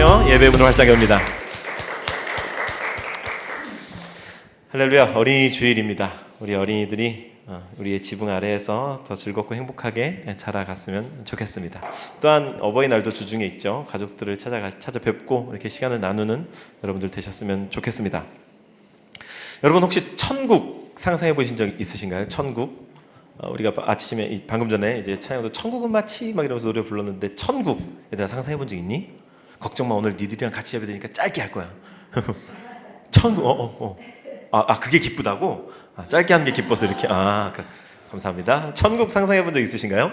주십시오. 예배 문을 활짝 엽니다. 할렐루야. 어린이 주일입니다. 우리 어린이들이 우리의 지붕 아래에서 더 즐겁고 행복하게 자라갔으면 좋겠습니다. 또한 어버이날도 주중에 있죠. 가족들을 찾아뵙고 이렇게 시간을 나누는 여러분들 되셨으면 좋겠습니다. 여러분 혹시 천국 상상해 보신 적 있으신가요? 천국? 우리가 아침에 방금 전에 이제 찬양도 천국은 마치 막 이러면서 노래 불렀는데 천국에 대해서 상상해 본 적 있니? 걱정 마, 오늘 니들이랑 같이 예배 드리니까 짧게 할 거야. 천국 그게 기쁘다고? 짧게 하는 게 기뻐서 이렇게 감사합니다. 천국 상상해 본 적 있으신가요?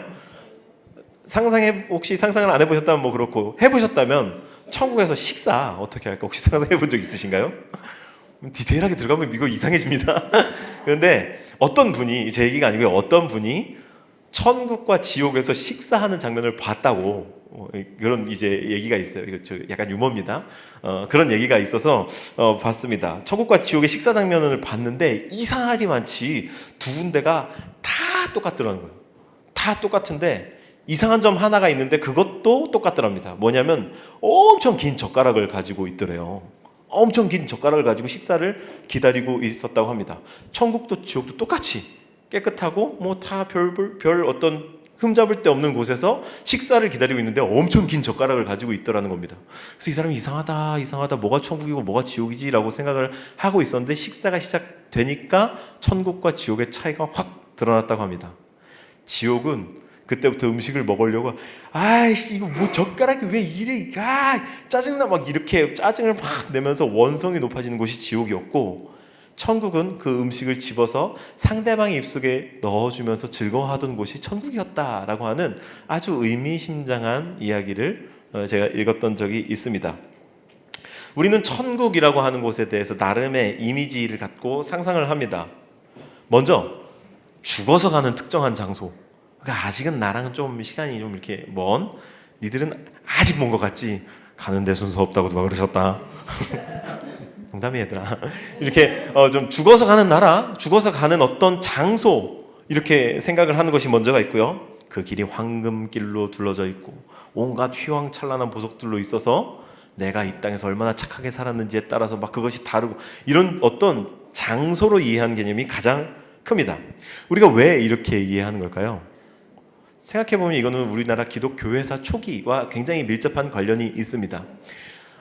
혹시 상상을 안 해보셨다면 뭐 그렇고, 해보셨다면 천국에서 식사 어떻게 할까 혹시 상상해 본 적 있으신가요? 디테일하게 들어가면 이거 이상해집니다. 그런데 어떤 분이, 제 얘기가 아니고요, 어떤 분이 천국과 지옥에서 식사하는 장면을 봤다고 그런 이제 얘기가 있어요. 이거 약간 유머입니다. 그런 얘기가 있어서 봤습니다. 천국과 지옥의 식사 장면을 봤는데 이상하리만치 두 군데가 다 똑같더라는 거예요. 다 똑같은데 이상한 점 하나가 있는데 그것도 똑같더랍니다. 뭐냐면 엄청 긴 젓가락을 가지고 있더래요. 엄청 긴 젓가락을 가지고 식사를 기다리고 있었다고 합니다. 천국도 지옥도 똑같이 깨끗하고 뭐 다 별 어떤 흠잡을 데 없는 곳에서 식사를 기다리고 있는데 엄청 긴 젓가락을 가지고 있더라는 겁니다. 그래서 이 사람이 이상하다, 뭐가 천국이고 뭐가 지옥이지 라고 생각을 하고 있었는데 식사가 시작되니까 천국과 지옥의 차이가 확 드러났다고 합니다. 지옥은 그때부터 음식을 먹으려고 아이씨 이거 뭐 젓가락이 왜 이래, 짜증나, 막 이렇게 짜증을 막 내면서 원성이 높아지는 곳이 지옥이었고, 천국은 그 음식을 집어서 상대방의 입속에 넣어주면서 즐거워하던 곳이 천국이었다라고 하는 아주 의미심장한 이야기를 제가 읽었던 적이 있습니다. 우리는 천국이라고 하는 곳에 대해서 나름의 이미지를 갖고 상상을 합니다. 먼저 죽어서 가는 특정한 장소. 그러니까 아직은 나랑은 좀 시간이 좀 이렇게 먼, 니들은 아직 먼 것 같지? 가는데 순서 없다고 누가 그러셨다. 농담이 얘들아. 이렇게 좀 죽어서 가는 나라, 죽어서 가는 어떤 장소, 이렇게 생각을 하는 것이 먼저가 있고요. 그 길이 황금길로 둘러져 있고 온갖 휘황찬란한 보석들로 있어서 내가 이 땅에서 얼마나 착하게 살았는지에 따라서 막 그것이 다르고, 이런 어떤 장소로 이해하는 개념이 가장 큽니다. 우리가 왜 이렇게 이해하는 걸까요? 생각해보면 이거는 우리나라 기독교회사 초기와 굉장히 밀접한 관련이 있습니다.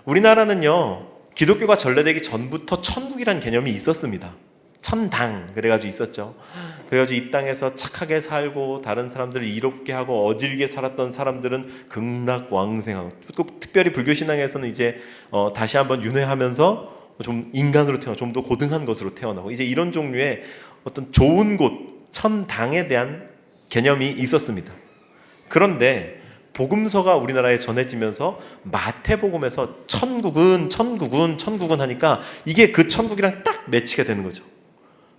우리나라는요, 기독교가 전래되기 전부터 천국이란 개념이 있었습니다. 천당 그래가지고 있었죠. 그래가지고 이 땅에서 착하게 살고 다른 사람들을 이롭게 하고 어질게 살았던 사람들은 극락왕생하고, 꼭 특별히 불교신앙에서는 이제 다시 한번 윤회하면서 좀 인간으로 태어나, 좀 더 고등한 것으로 태어나고, 이제 이런 종류의 어떤 좋은 곳, 천당에 대한 개념이 있었습니다. 그런데 복음서가 우리나라에 전해지면서 마태복음에서 천국은 하니까 이게 그 천국이랑 딱 매치가 되는 거죠.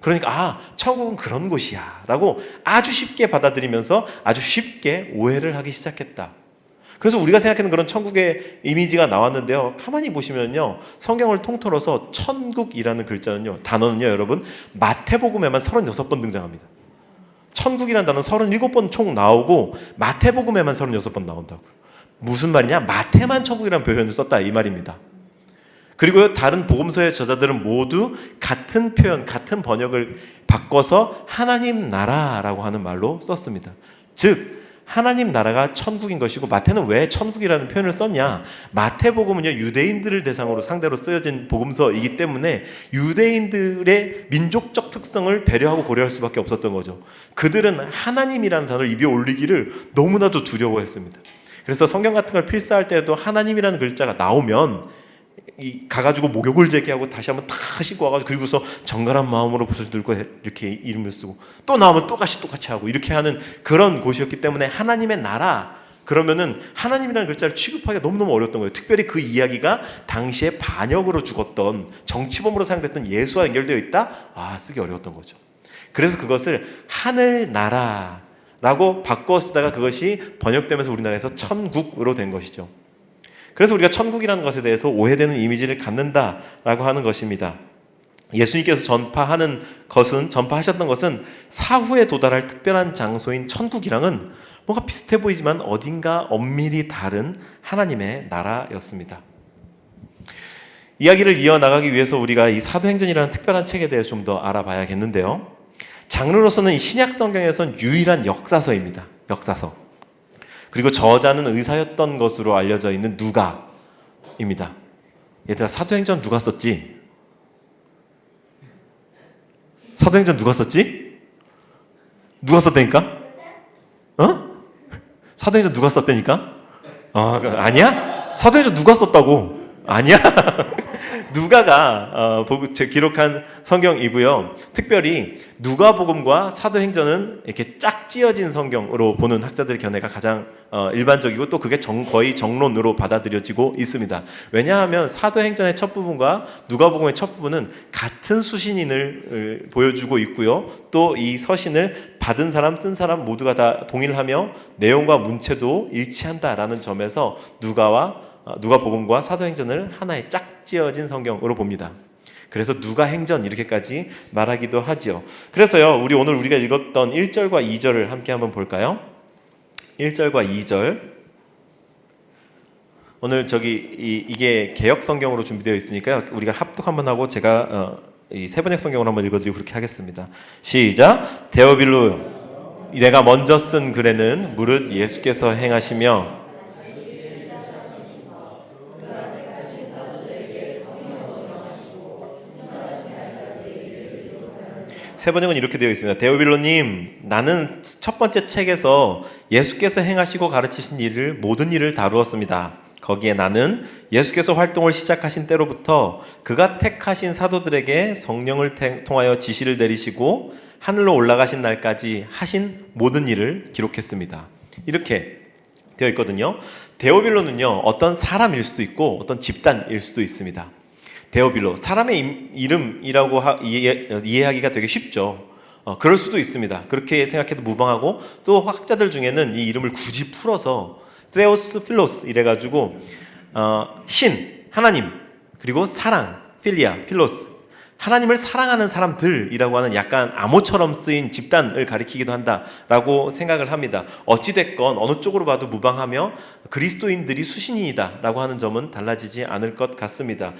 그러니까 천국은 그런 곳이야 라고 아주 쉽게 받아들이면서 아주 쉽게 오해를 하기 시작했다. 그래서 우리가 생각하는 그런 천국의 이미지가 나왔는데요, 가만히 보시면요, 성경을 통틀어서 천국이라는 단어는요 여러분, 마태복음에만 36번 등장합니다. 천국이라는 단어는 37번 총 나오고 마태복음에만 36번 나온다고요. 무슨 말이냐? 마태만 천국이라는 표현을 썼다 이 말입니다. 그리고 다른 복음서의 저자들은 모두 같은 표현, 같은 번역을 바꿔서 하나님 나라라고 하는 말로 썼습니다. 즉 하나님 나라가 천국인 것이고, 마태는 왜 천국이라는 표현을 썼냐? 마태복음은요 유대인들을 대상으로 상대로 쓰여진 복음서이기 때문에 유대인들의 민족적 특성을 배려하고 고려할 수밖에 없었던 거죠. 그들은 하나님이라는 단어를 입에 올리기를 너무나도 두려워했습니다. 그래서 성경 같은 걸 필사할 때에도 하나님이라는 글자가 나오면 가가지고 목욕을 제기하고 다시 한번 다 씻고 와가지고, 그리고서 정갈한 마음으로 붓을 들고 이렇게 이름을 쓰고, 또 나오면 똑같이 하고 이렇게 하는 그런 곳이었기 때문에 하나님의 나라 그러면은 하나님이라는 글자를 취급하기가 너무너무 어려웠던 거예요. 특별히 그 이야기가 당시에 반역으로 죽었던 정치범으로 사용됐던 예수와 연결되어 있다? 쓰기 어려웠던 거죠. 그래서 그것을 하늘나라라고 바꿔 쓰다가 그것이 번역되면서 우리나라에서 천국으로 된 것이죠. 그래서 우리가 천국이라는 것에 대해서 오해되는 이미지를 갖는다라고 하는 것입니다. 예수님께서 전파하셨던 것은 사후에 도달할 특별한 장소인 천국이랑은 뭔가 비슷해 보이지만 어딘가 엄밀히 다른 하나님의 나라였습니다. 이야기를 이어나가기 위해서 우리가 이 사도행전이라는 특별한 책에 대해서 좀 더 알아봐야겠는데요. 장르로서는 이 신약 성경에선 유일한 역사서입니다. 역사서. 그리고 저자는 의사였던 것으로 알려져 있는 누가입니다. 얘들아, 사도행전 누가 썼지? 사도행전 누가 썼지? 누가 썼다니까? 사도행전 누가 썼다니까? 아니야? 사도행전 누가 썼다고? 아니야? 누가가 기록한 성경이고요. 특별히 누가복음과 사도행전은 이렇게 짝지어진 성경으로 보는 학자들의 견해가 가장 일반적이고 또 그게 거의 정론으로 받아들여지고 있습니다. 왜냐하면 사도행전의 첫 부분과 누가복음의 첫 부분은 같은 수신인을 보여주고 있고요. 또 이 서신을 받은 사람, 쓴 사람 모두가 다 동일하며 내용과 문체도 일치한다라는 점에서 누가복음과 사도행전을 하나의 짝지어진 성경으로 봅니다. 그래서 누가행전 이렇게까지 말하기도 하지요. 그래서요, 오늘 우리가 읽었던 1절과 2절을 함께 한번 볼까요? 1절과 2절. 오늘 이게 개역 성경으로 준비되어 있으니까요. 우리가 합독 한번 하고 제가 이 세번역 성경으로 한번 읽어드리고 그렇게 하겠습니다. 시작. 데오빌로, 내가 먼저 쓴 글에는 무릇 예수께서 행하시며 세 번역은 이렇게 되어 있습니다. 데오빌로님, 나는 첫 번째 책에서 예수께서 행하시고 가르치신 모든 일을 다루었습니다. 거기에 나는 예수께서 활동을 시작하신 때로부터 그가 택하신 사도들에게 성령을 통하여 지시를 내리시고 하늘로 올라가신 날까지 하신 모든 일을 기록했습니다. 이렇게 되어 있거든요. 데오빌로는요, 어떤 사람일 수도 있고 어떤 집단일 수도 있습니다. 데오빌로, 사람의 이름이라고 이해하기가 되게 쉽죠. 그럴 수도 있습니다. 그렇게 생각해도 무방하고, 또 학자들 중에는 이 이름을 굳이 풀어서 데오스 필로스 이래가지고 신, 하나님, 그리고 사랑, 필리아, 필로스, 하나님을 사랑하는 사람들이라고 하는 약간 암호처럼 쓰인 집단을 가리키기도 한다라고 생각을 합니다. 어찌됐건 어느 쪽으로 봐도 무방하며 그리스도인들이 수신인이다라고 하는 점은 달라지지 않을 것 같습니다.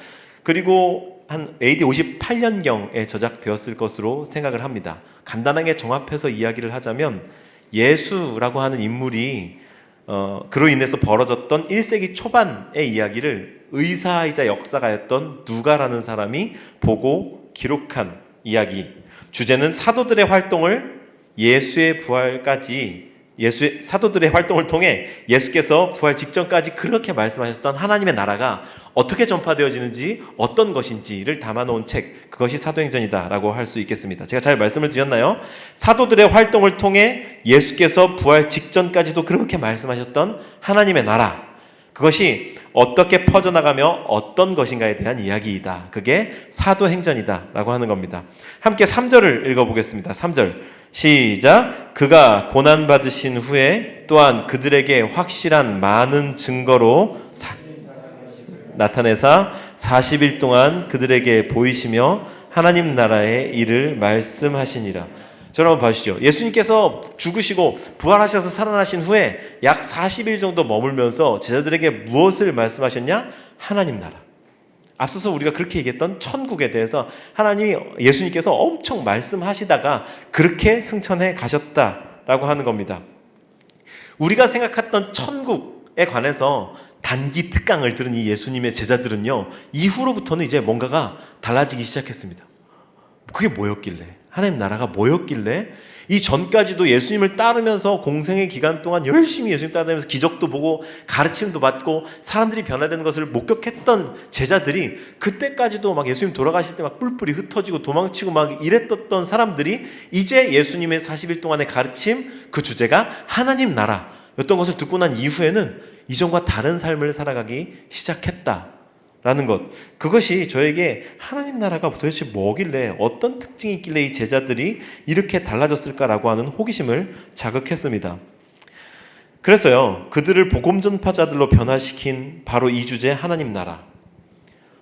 그리고 한 AD 58년경에 저작되었을 것으로 생각을 합니다. 간단하게 정합해서 이야기를 하자면 예수라고 하는 인물이 그로 인해서 벌어졌던 1세기 초반의 이야기를 의사이자 역사가였던 누가라는 사람이 보고 기록한 이야기. 주제는 사도들의 활동을 사도들의 활동을 통해 예수께서 부활 직전까지 그렇게 말씀하셨던 하나님의 나라가 어떻게 전파되어지는지, 어떤 것인지를 담아놓은 책, 그것이 사도행전이다라고 할 수 있겠습니다. 제가 잘 말씀을 드렸나요? 사도들의 활동을 통해 예수께서 부활 직전까지도 그렇게 말씀하셨던 하나님의 나라, 그것이 어떻게 퍼져나가며 어떤 것인가에 대한 이야기이다. 그게 사도행전이다라고 하는 겁니다. 함께 3절을 읽어보겠습니다. 3절 시작. 그가 고난받으신 후에 또한 그들에게 확실한 많은 증거로 나타내사 40일 동안 그들에게 보이시며 하나님 나라의 일을 말씀하시니라. 여러분 봐주시죠. 예수님께서 죽으시고 부활하셔서 살아나신 후에 약 40일 정도 머물면서 제자들에게 무엇을 말씀하셨냐? 하나님 나라. 앞서서 우리가 그렇게 얘기했던 천국에 대해서 예수님께서 엄청 말씀하시다가 그렇게 승천해 가셨다라고 하는 겁니다. 우리가 생각했던 천국에 관해서 단기 특강을 들은 이 예수님의 제자들은요, 이후로부터는 이제 뭔가가 달라지기 시작했습니다. 그게 뭐였길래? 하나님 나라가 뭐였길래? 이 전까지도 예수님을 따르면서 공생의 기간 동안 열심히 예수님 따르면서 기적도 보고 가르침도 받고 사람들이 변화되는 것을 목격했던 제자들이, 그때까지도 막 예수님 돌아가실 때 막 뿔뿔이 흩어지고 도망치고 막 이랬던 사람들이 이제 예수님의 40일 동안의 가르침, 그 주제가 하나님 나라였던 것을 듣고 난 이후에는 이전과 다른 삶을 살아가기 시작했다 라는 것, 그것이 저에게 하나님 나라가 도대체 뭐길래, 어떤 특징이 있길래 이 제자들이 이렇게 달라졌을까라고 하는 호기심을 자극했습니다. 그래서요, 그들을 복음 전파자들로 변화시킨 바로 이 주제, 하나님 나라.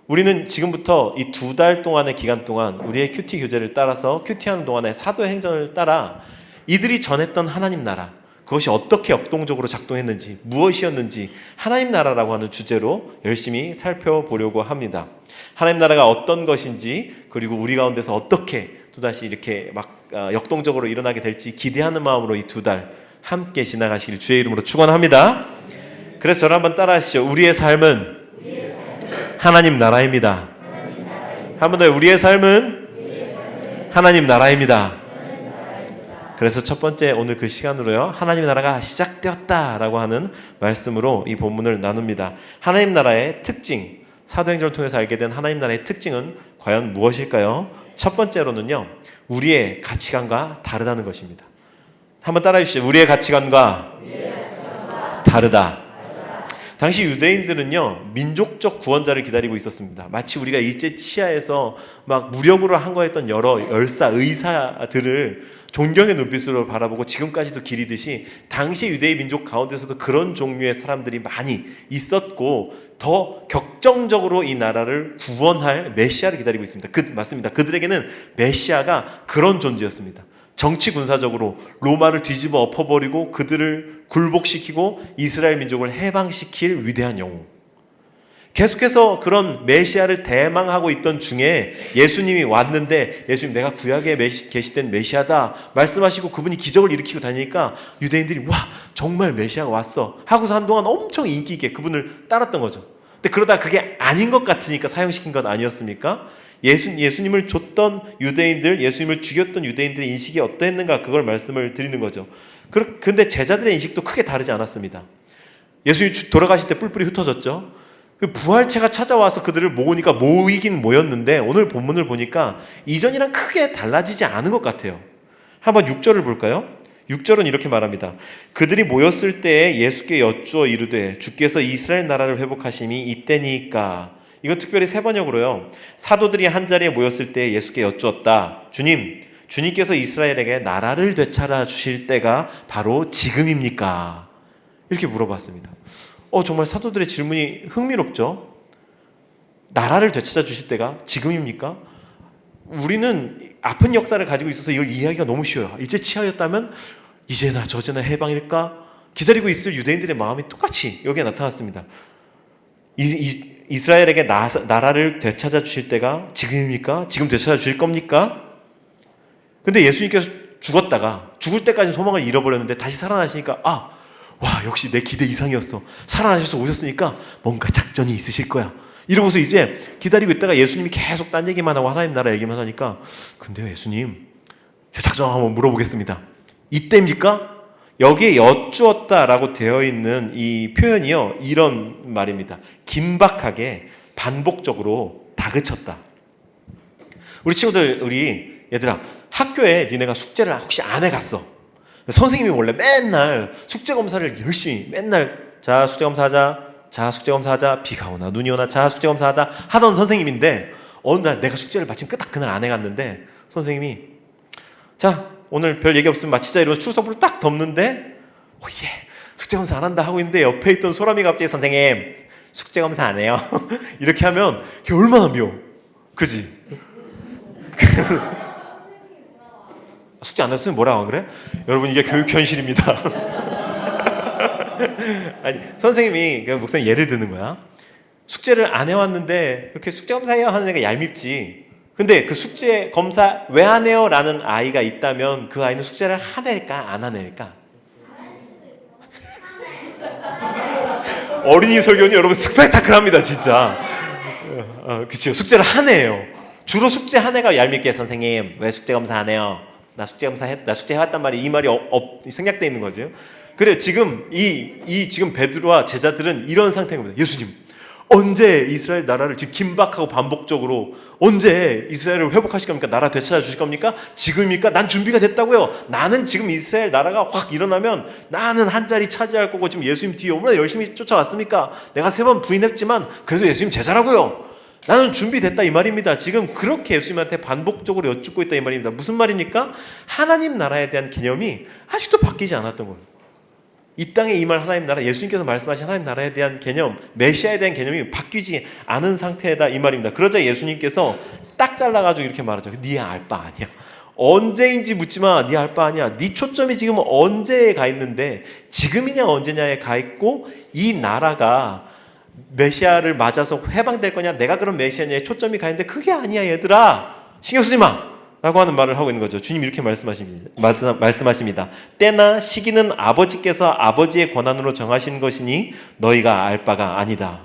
우리는 지금부터 이 2달 동안의 기간 동안 우리의 큐티 교재를 따라서 큐티하는 동안에 사도행전을 따라 이들이 전했던 하나님 나라, 그것이 어떻게 역동적으로 작동했는지, 무엇이었는지 하나님 나라라고 하는 주제로 열심히 살펴보려고 합니다. 하나님 나라가 어떤 것인지, 그리고 우리 가운데서 어떻게 또다시 이렇게 막 역동적으로 일어나게 될지 기대하는 마음으로 이 2달 함께 지나가시길 주의 이름으로 축원합니다. 그래서 저를 한번 따라 하시죠. 우리의 삶은 하나님 나라입니다. 한 번 더, 우리의 삶은 하나님 나라입니다. 그래서 첫 번째 오늘 그 시간으로요, 하나님 나라가 시작되었다라고 하는 말씀으로 이 본문을 나눕니다. 하나님 나라의 특징, 사도행전을 통해서 알게 된 하나님 나라의 특징은 과연 무엇일까요? 첫 번째로는요, 우리의 가치관과 다르다는 것입니다. 한번 따라해 주시죠. 우리의 가치관과 다르다. 당시 유대인들은요, 민족적 구원자를 기다리고 있었습니다. 마치 우리가 일제 치하에서 막 무력으로 항거했던 여러 열사, 의사들을 존경의 눈빛으로 바라보고 지금까지도 기리듯이 당시 유대인 민족 가운데서도 그런 종류의 사람들이 많이 있었고, 더 격정적으로 이 나라를 구원할 메시아를 기다리고 있습니다. 맞습니다. 그들에게는 메시아가 그런 존재였습니다. 정치 군사적으로 로마를 뒤집어 엎어버리고 그들을 굴복시키고 이스라엘 민족을 해방시킬 위대한 영웅. 계속해서 그런 메시아를 대망하고 있던 중에 예수님이 왔는데, 예수님 내가 구약에 계시된 메시아다 말씀하시고 그분이 기적을 일으키고 다니니까 유대인들이 와 정말 메시아가 왔어 하고서 한동안 엄청 인기 있게 그분을 따랐던 거죠. 근데 그러다 그게 아닌 것 같으니까 사형시킨 것 아니었습니까? 예수님을 줬던 유대인들, 예수님을 죽였던 유대인들의 인식이 어떠했는가, 그걸 말씀을 드리는 거죠. 근데 제자들의 인식도 크게 다르지 않았습니다. 예수님이 돌아가실 때 뿔뿔이 흩어졌죠. 부활체가 찾아와서 그들을 모으니까 모이긴 모였는데, 오늘 본문을 보니까 이전이랑 크게 달라지지 않은 것 같아요. 한번 6절을 볼까요? 6절은 이렇게 말합니다. 그들이 모였을 때에 예수께 여쭈어 이르되 주께서 이스라엘 나라를 회복하심이 이때니까. 이건 특별히 세 번역으로요, 사도들이 한자리에 모였을 때 예수께 여쭈었다. 주님께서 이스라엘에게 나라를 되찾아 주실 때가 바로 지금입니까? 이렇게 물어봤습니다. 정말 사도들의 질문이 흥미롭죠. 나라를 되찾아 주실 때가 지금입니까? 우리는 아픈 역사를 가지고 있어서 이걸 이해하기가 너무 쉬워요. 일제 치하였다면 이제나 저제나 해방일까? 기다리고 있을 유대인들의 마음이 똑같이 여기에 나타났습니다. 이스라엘에게 나라를 되찾아 주실 때가 지금입니까? 지금 되찾아 주실 겁니까? 근데 예수님께서 죽을 때까지 소망을 잃어버렸는데 다시 살아나시니까 와 역시 내 기대 이상이었어. 살아나셔서 오셨으니까 뭔가 작전이 있으실 거야. 이러고서 이제 기다리고 있다가 예수님이 계속 딴 얘기만 하고 하나님 나라 얘기만 하니까, 근데요 예수님, 제 작전 한번 물어보겠습니다. 이때입니까? 여기에 여쭈었다라고 되어 있는 이 표현이요, 이런 말입니다. 긴박하게 반복적으로 다그쳤다. 우리 친구들, 얘들아, 학교에 니네가 숙제를 혹시 안 해갔어? 선생님이 원래 맨날 숙제 검사를 열심히 자 숙제 검사하자, 비가 오나 눈이 오나 자 숙제 검사하자 하던 선생님인데, 어느 날 내가 숙제를 마침 그날 안 해갔는데 선생님이 자 오늘 별 얘기 없으면 마치자 이러면서 출석부를 딱 덮는데, 숙제 검사 안 한다 하고 있는데 옆에 있던 소람이가 갑자기 선생님 숙제 검사 안 해요 이렇게 하면 걔 얼마나 미워, 그지? 숙제 안 했으면 뭐라고 그래? 여러분, 이게 교육 현실입니다. 아니, 선생님이, 목사님 예를 드는 거야. 숙제를 안 해왔는데 그렇게 숙제 검사해요 하는 애가 얄밉지. 근데 그 숙제 검사 왜 안 해요? 라는 아이가 있다면 그 아이는 숙제를 하낼까 안 하낼까? 어린이 설교는 여러분 스펙타클합니다 진짜. 그치요, 숙제를 하네요. 주로 숙제 한 애가 얄밉게 선생님 왜 숙제 검사 안 해요? 나 숙제 해왔단 말이, 이 말이 생략되어 있는 거죠. 그래, 지금 지금 베드로와 제자들은 이런 상태인 겁니다. 예수님, 언제 이스라엘 나라를 지금 긴박하고 반복적으로 언제 이스라엘을 회복하실 겁니까? 나라 되찾아 주실 겁니까? 지금입니까? 난 준비가 됐다고요. 나는 지금 이스라엘 나라가 확 일어나면 나는 한 자리 차지할 거고, 지금 예수님 뒤에 얼마나 열심히 쫓아왔습니까? 내가 3번 부인했지만 그래도 예수님 제자라고요. 나는 준비됐다 이 말입니다. 지금 그렇게 예수님한테 반복적으로 여쭙고 있다 이 말입니다. 무슨 말입니까? 하나님 나라에 대한 개념이 아직도 바뀌지 않았던 거예요. 이 땅에 임할 하나님 나라, 예수님께서 말씀하신 하나님 나라에 대한 개념, 메시아에 대한 개념이 바뀌지 않은 상태다 이 말입니다. 그러자 예수님께서 딱 잘라가지고 이렇게 말하죠. 네 알 바 아니야. 언제인지 묻지마. 네 알 바 아니야. 네 초점이 지금 언제에 가 있는데, 지금이냐 언제냐에 가 있고, 이 나라가 메시아를 맞아서 해방될 거냐, 내가 그런 메시아냐에 초점이 가 있는데, 그게 아니야 얘들아, 신경 쓰지 마 라고 하는 말을 하고 있는 거죠. 주님 이렇게 말씀하십니다. 때나 시기는 아버지께서 아버지의 권한으로 정하신 것이니 너희가 알 바가 아니다.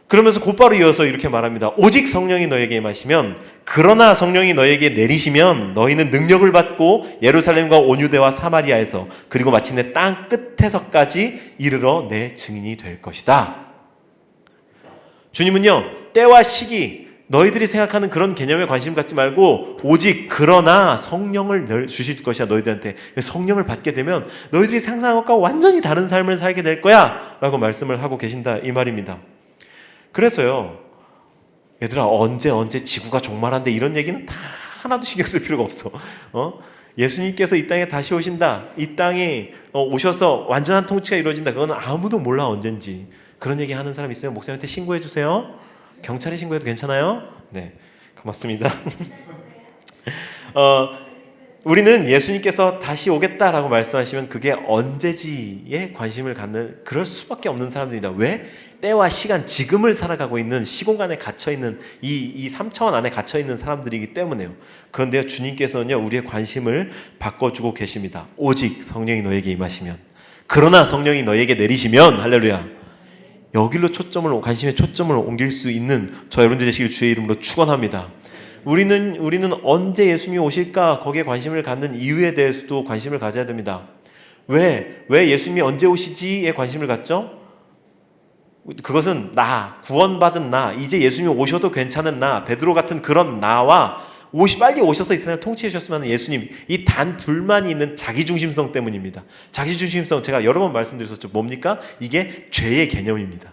그러면서 곧바로 이어서 이렇게 말합니다. 오직 성령이 너에게 임하시면, 그러나 성령이 너에게 내리시면 너희는 능력을 받고 예루살렘과 온 유대와 사마리아에서 그리고 마침내 땅 끝에서까지 이르러 내 증인이 될 것이다. 주님은요, 때와 시기, 너희들이 생각하는 그런 개념에 관심 갖지 말고 오직 그러나 성령을 주실 것이야. 너희들한테 성령을 받게 되면 너희들이 상상한 것과 완전히 다른 삶을 살게 될 거야 라고 말씀을 하고 계신다 이 말입니다. 그래서요, 얘들아 언제 지구가 종말한데 이런 얘기는 다 하나도 신경 쓸 필요가 없어. 예수님께서 이 땅에 다시 오신다, 이 땅에 오셔서 완전한 통치가 이루어진다, 그건 아무도 몰라 언젠지. 그런 얘기 하는 사람 있으면 목사님한테 신고해 주세요. 경찰에 신고해도 괜찮아요? 네, 고맙습니다. 우리는 예수님께서 다시 오겠다라고 말씀하시면 그게 언제지에 관심을 갖는, 그럴 수밖에 없는 사람들이다. 왜? 때와 시간, 지금을 살아가고 있는, 시공간에 갇혀있는 이 3차원 안에 갇혀있는 사람들이기 때문에요. 그런데 주님께서는요, 우리의 관심을 바꿔주고 계십니다. 오직 성령이 너에게 임하시면, 그러나 성령이 너에게 내리시면, 할렐루야, 여기로 관심의 초점을 옮길 수 있는 저 여러분들 되시길 주의 이름으로 축원합니다. 우리는 언제 예수님이 오실까, 거기에 관심을 갖는 이유에 대해서도 관심을 가져야 됩니다. 왜 예수님이 언제 오시지에 관심을 갖죠? 그것은 구원받은 이제 예수님이 오셔도 괜찮은 베드로 같은 그런 나와 빨리 오셔서 이 세상을 통치해 주셨으면 하는 예수님, 이 단 둘만이 있는 자기중심성 때문입니다. 자기중심성, 제가 여러 번 말씀드렸었죠. 뭡니까? 이게 죄의 개념입니다.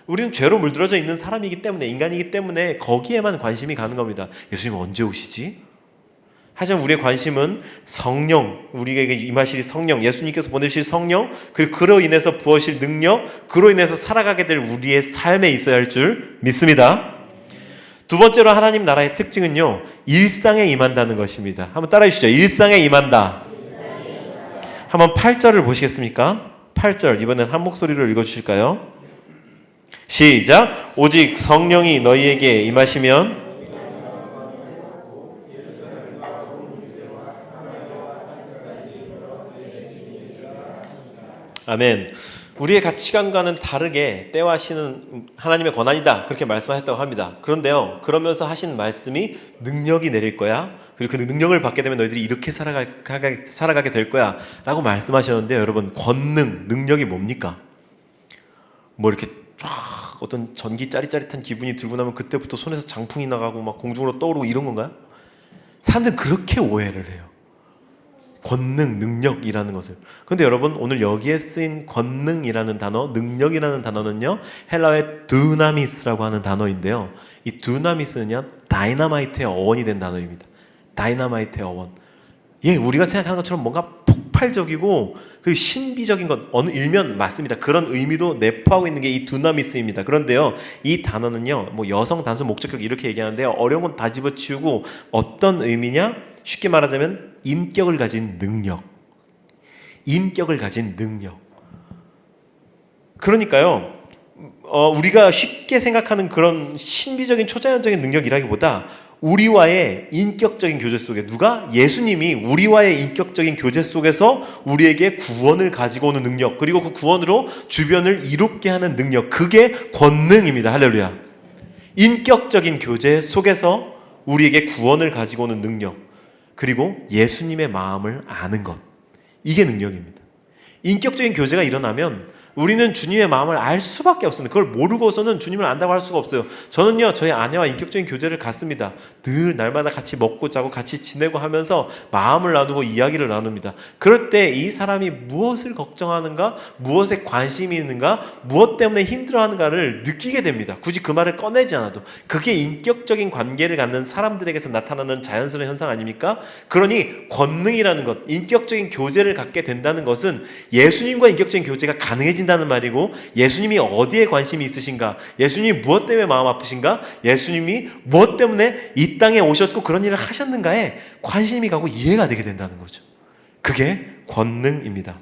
우리는 죄로 물들어져 있는 사람이기 때문에, 인간이기 때문에 거기에만 관심이 가는 겁니다. 예수님 언제 오시지? 하지만 우리의 관심은 성령, 우리에게 임하실 성령, 예수님께서 보내실 성령, 그리고 그로 인해서 부어실 능력, 그로 인해서 살아가게 될 우리의 삶에 있어야 할 줄 믿습니다. 두 번째로 하나님 나라의 특징은요, 일상에 임한다는 것입니다. 한번 따라해 주시죠. 일상에 임한다. 한번 8절을 보시겠습니까? 8절, 이번엔 한 목소리로 읽어주실까요? 시작. 오직 성령이 너희에게 임하시면, 아멘. 우리의 가치관과는 다르게 때와 시는 하나님의 권한이다, 그렇게 말씀하셨다고 합니다. 그런데요, 그러면서 하신 말씀이 능력이 내릴 거야, 그리고 그 능력을 받게 되면 너희들이 이렇게 살아가게 될 거야 라고 말씀하셨는데, 여러분, 권능, 능력이 뭡니까? 뭐 이렇게 쫙 어떤 전기 짜릿짜릿한 기분이 들고 나면 그때부터 손에서 장풍이 나가고 막 공중으로 떠오르고 이런 건가요? 사람들은 그렇게 오해를 해요. 권능, 능력이라는 것을. 그런데 여러분, 오늘 여기에 쓰인 권능이라는 단어, 능력이라는 단어는요, 헬라어의 두나미스라고 하는 단어인데요, 이 두나미스는요, 다이너마이트의 어원이 된 단어입니다. 다이너마이트의 어원. 우리가 생각하는 것처럼 뭔가 폭발적이고 그 신비적인 것, 어느 일면 맞습니다. 그런 의미도 내포하고 있는 게 이 두나미스입니다. 그런데요, 이 단어는요, 뭐 여성 단수 목적격 이렇게 얘기하는데요, 어려운 건 다 집어치우고 어떤 의미냐? 쉽게 말하자면 인격을 가진 능력. 인격을 가진 능력. 그러니까요, 우리가 쉽게 생각하는 그런 신비적인 초자연적인 능력이라기보다 우리와의 인격적인 교제 속에, 예수님이 우리와의 인격적인 교제 속에서 우리에게 구원을 가지고 오는 능력, 그리고 그 구원으로 주변을 이롭게 하는 능력, 그게 권능입니다. 할렐루야. 인격적인 교제 속에서 우리에게 구원을 가지고 오는 능력, 그리고 예수님의 마음을 아는 것, 이게 능력입니다. 인격적인 교제가 일어나면 우리는 주님의 마음을 알 수밖에 없습니다. 그걸 모르고서는 주님을 안다고 할 수가 없어요. 저는요, 저희 아내와 인격적인 교제를 갖습니다. 늘 날마다 같이 먹고 자고 같이 지내고 하면서 마음을 나누고 이야기를 나눕니다. 그럴 때 이 사람이 무엇을 걱정하는가, 무엇에 관심이 있는가, 무엇 때문에 힘들어하는가를 느끼게 됩니다. 굳이 그 말을 꺼내지 않아도. 그게 인격적인 관계를 갖는 사람들에게서 나타나는 자연스러운 현상 아닙니까? 그러니 권능이라는 것, 인격적인 교제를 갖게 된다는 것은 예수님과 인격적인 교제가 가능해진다는 강해진다는 말이고, 예수님이 어디에 관심이 있으신가, 예수님이 무엇 때문에 마음 아프신가, 예수님이 무엇 때문에 이 땅에 오셨고 그런 일을 하셨는가에 관심이 가고 이해가 되게 된다는 거죠. 그게 권능입니다.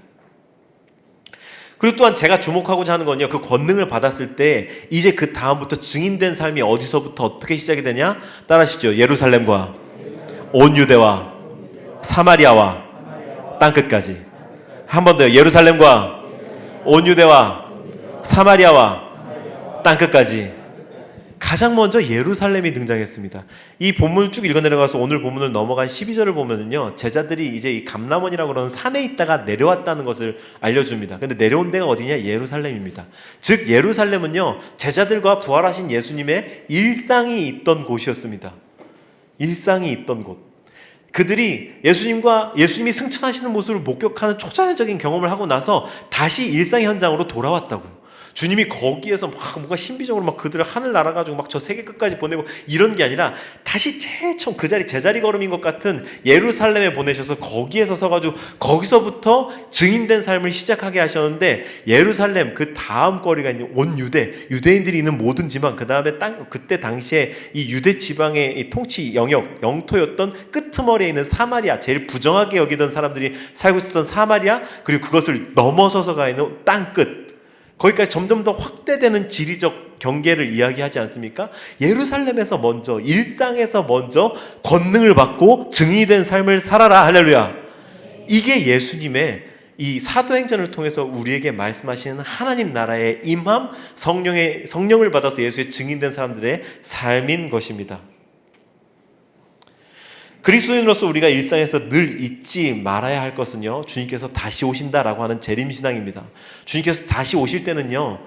그리고 또한 제가 주목하고자 하는 건요, 그 권능을 받았을 때 이제 그 다음부터 증인된 삶이 어디서부터 어떻게 시작이 되냐? 따라하시죠. 예루살렘과 온 유대와 사마리아와 땅끝까지. 한 번 더요. 예루살렘과 온 유대와 사마리아와 땅끝까지. 가장 먼저 예루살렘이 등장했습니다. 이 본문을 쭉 읽어 내려가서 오늘 본문을 넘어간 12절을 보면은요, 제자들이 이제 이 감람원이라고 그러는 산에 있다가 내려왔다는 것을 알려줍니다. 근데 내려온 데가 어디냐? 예루살렘입니다. 즉 예루살렘은요, 제자들과 부활하신 예수님의 일상이 있던 곳이었습니다. 일상이 있던 곳. 그들이 예수님이 승천하시는 모습을 목격하는 초자연적인 경험을 하고 나서 다시 일상의 현장으로 돌아왔다고요. 주님이 거기에서 막 뭔가 신비적으로 막 그들을 하늘 날아가지고 막 저 세계 끝까지 보내고 이런 게 아니라 다시 제일 처음 그 자리 제자리 걸음인 것 같은 예루살렘에 보내셔서 거기에서 서가지고 거기서부터 증인된 삶을 시작하게 하셨는데, 예루살렘 그 다음 거리가 있는 온 유대인들이 있는 모든 지방, 그 다음에 그때 당시에 이 유대 지방의 이 통치 영토였던 끄트머리에 있는 사마리아, 제일 부정하게 여기던 사람들이 살고 있었던 사마리아, 그리고 그것을 넘어서서 가 있는 땅끝, 거기까지 점점 더 확대되는 지리적 경계를 이야기하지 않습니까? 예루살렘에서 먼저, 일상에서 먼저 권능을 받고 증인이 된 삶을 살아라. 할렐루야. 이게 예수님의 이 사도행전을 통해서 우리에게 말씀하시는 하나님 나라의 임함, 성령을 받아서 예수의 증인된 사람들의 삶인 것입니다. 그리스도인으로서 우리가 일상에서 늘 잊지 말아야 할 것은요, 주님께서 다시 오신다라고 하는 재림신앙입니다. 주님께서 다시 오실 때는요,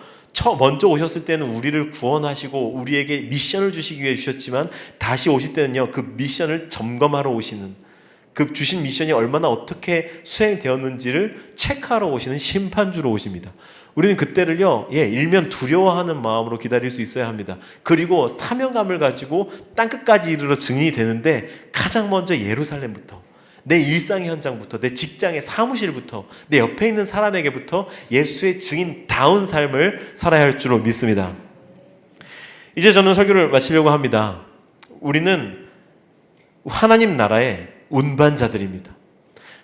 먼저 오셨을 때는 우리를 구원하시고 우리에게 미션을 주시기 위해 주셨지만, 다시 오실 때는요, 그 미션을 점검하러 오시는, 그 주신 미션이 얼마나 어떻게 수행되었는지를 체크하러 오시는 심판주로 오십니다. 우리는 그때를요, 일면 두려워하는 마음으로 기다릴 수 있어야 합니다. 그리고 사명감을 가지고 땅끝까지 이르러 증인이 되는데, 가장 먼저 예루살렘부터, 내 일상의 현장부터, 내 직장의 사무실부터, 내 옆에 있는 사람에게부터 예수의 증인다운 삶을 살아야 할 줄로 믿습니다. 이제 저는 설교를 마치려고 합니다. 우리는 하나님 나라의 운반자들입니다.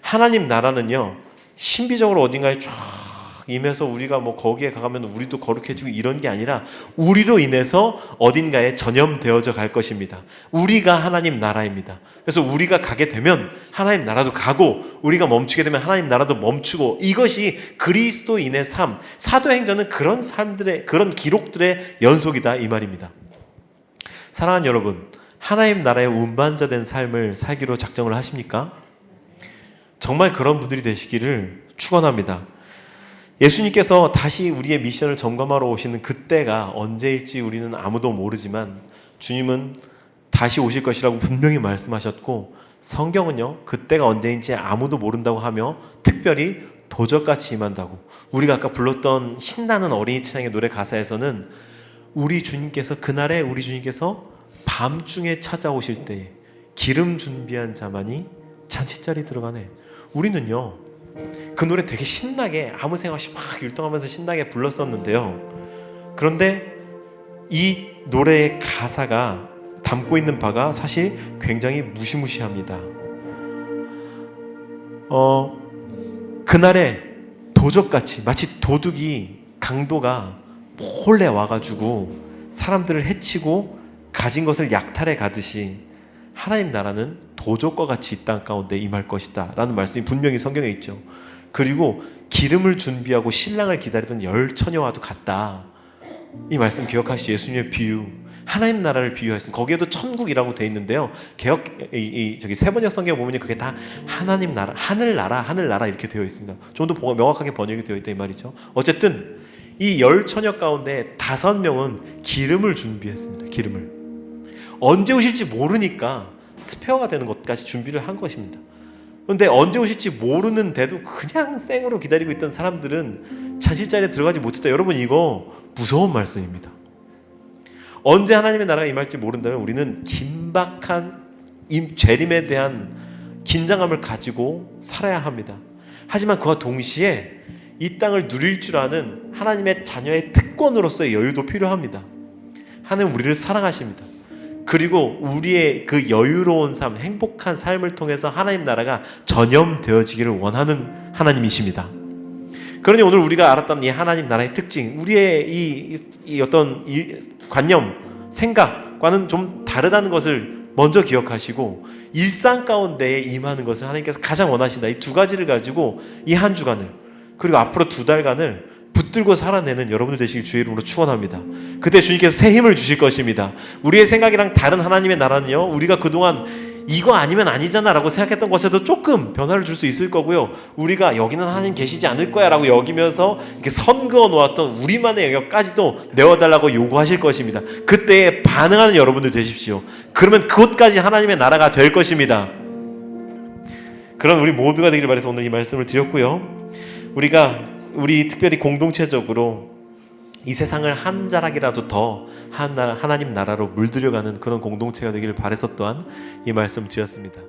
하나님 나라는요, 신비적으로 어딘가에 쫙 임해서 우리가 뭐 거기에 가면 우리도 거룩해지고 이런 게 아니라 우리로 인해서 어딘가에 전염되어져 갈 것입니다. 우리가 하나님 나라입니다. 그래서 우리가 가게 되면 하나님 나라도 가고, 우리가 멈추게 되면 하나님 나라도 멈추고, 이것이 그리스도인의 삶, 사도행전은 그런 삶들의, 그런 기록들의 연속이다, 이 말입니다. 사랑하는 여러분, 하나님 나라의 운반자 된 삶을 살기로 작정을 하십니까? 정말 그런 분들이 되시기를 축원합니다. 예수님께서 다시 우리의 미션을 점검하러 오시는 그때가 언제일지 우리는 아무도 모르지만, 주님은 다시 오실 것이라고 분명히 말씀하셨고, 성경은요, 그때가 언제인지 아무도 모른다고 하며 특별히 도적같이 임한다고. 우리가 아까 불렀던 신나는 어린이 찬양의 노래 가사에서는 그날에 우리 주님께서 밤중에 찾아오실 때에 기름 준비한 자만이 잔치자리 들어가네. 우리는요, 그 노래 되게 신나게 아무 생각 없이 막 율동하면서 신나게 불렀었는데요, 그런데 이 노래의 가사가 담고 있는 바가 사실 굉장히 무시무시합니다. 그날에 도적같이, 마치 도둑이 강도가 몰래 와가지고 사람들을 해치고 가진 것을 약탈해 가듯이, 하나님 나라는 도적과 같이 이 땅 가운데 임할 것이다 라는 말씀이 분명히 성경에 있죠. 그리고 기름을 준비하고 신랑을 기다리던 열 처녀와도 같다, 이 말씀 기억하시죠? 예수님의 비유, 하나님 나라를 비유했습니다. 거기에도 천국이라고 되어 있는데요, 세번역 성경에 보면 그게 다 하나님 나라, 하늘나라 이렇게 되어 있습니다. 좀 더 명확하게 번역이 되어 있다 이 말이죠. 어쨌든 이 열 처녀 가운데 5명은 기름을 준비했습니다. 기름을 언제 오실지 모르니까 스페어가 되는 것까지 준비를 한 것입니다. 그런데 언제 오실지 모르는데도 그냥 생으로 기다리고 있던 사람들은 잔치자리에 들어가지 못했다. 여러분, 이거 무서운 말씀입니다. 언제 하나님의 나라가 임할지 모른다면 우리는 긴박한 재림에 대한 긴장감을 가지고 살아야 합니다. 하지만 그와 동시에 이 땅을 누릴 줄 아는 하나님의 자녀의 특권으로서의 여유도 필요합니다. 하나님 우리를 사랑하십니다. 그리고 우리의 그 여유로운 삶, 행복한 삶을 통해서 하나님 나라가 전염되어지기를 원하는 하나님이십니다. 그러니 오늘 우리가 알았던 이 하나님 나라의 특징, 우리의 이 어떤 관념, 생각과는 좀 다르다는 것을 먼저 기억하시고 일상 가운데에 임하는 것을 하나님께서 가장 원하신다. 이 두 가지를 가지고 이 한 주간을, 그리고 앞으로 2달간을 붙들고 살아내는 여러분들 되시길 주의 이름으로 축원합니다. 그때 주님께서 새 힘을 주실 것입니다. 우리의 생각이랑 다른 하나님의 나라는요, 우리가 그동안 이거 아니면 아니잖아 라고 생각했던 것에도 조금 변화를 줄 수 있을 거고요, 우리가 여기는 하나님 계시지 않을 거야 라고 여기면서 이렇게 선그어 놓았던 우리만의 영역까지도 내어달라고 요구하실 것입니다. 그때에 반응하는 여러분들 되십시오. 그러면 그곳까지 하나님의 나라가 될 것입니다. 그런 우리 모두가 되기를 바라서 오늘 이 말씀을 드렸고요, 우리 특별히 공동체적으로 이 세상을 한 자락이라도 더 하나님 나라로 물들여가는 그런 공동체가 되기를 바라서 또한 이 말씀 드렸습니다.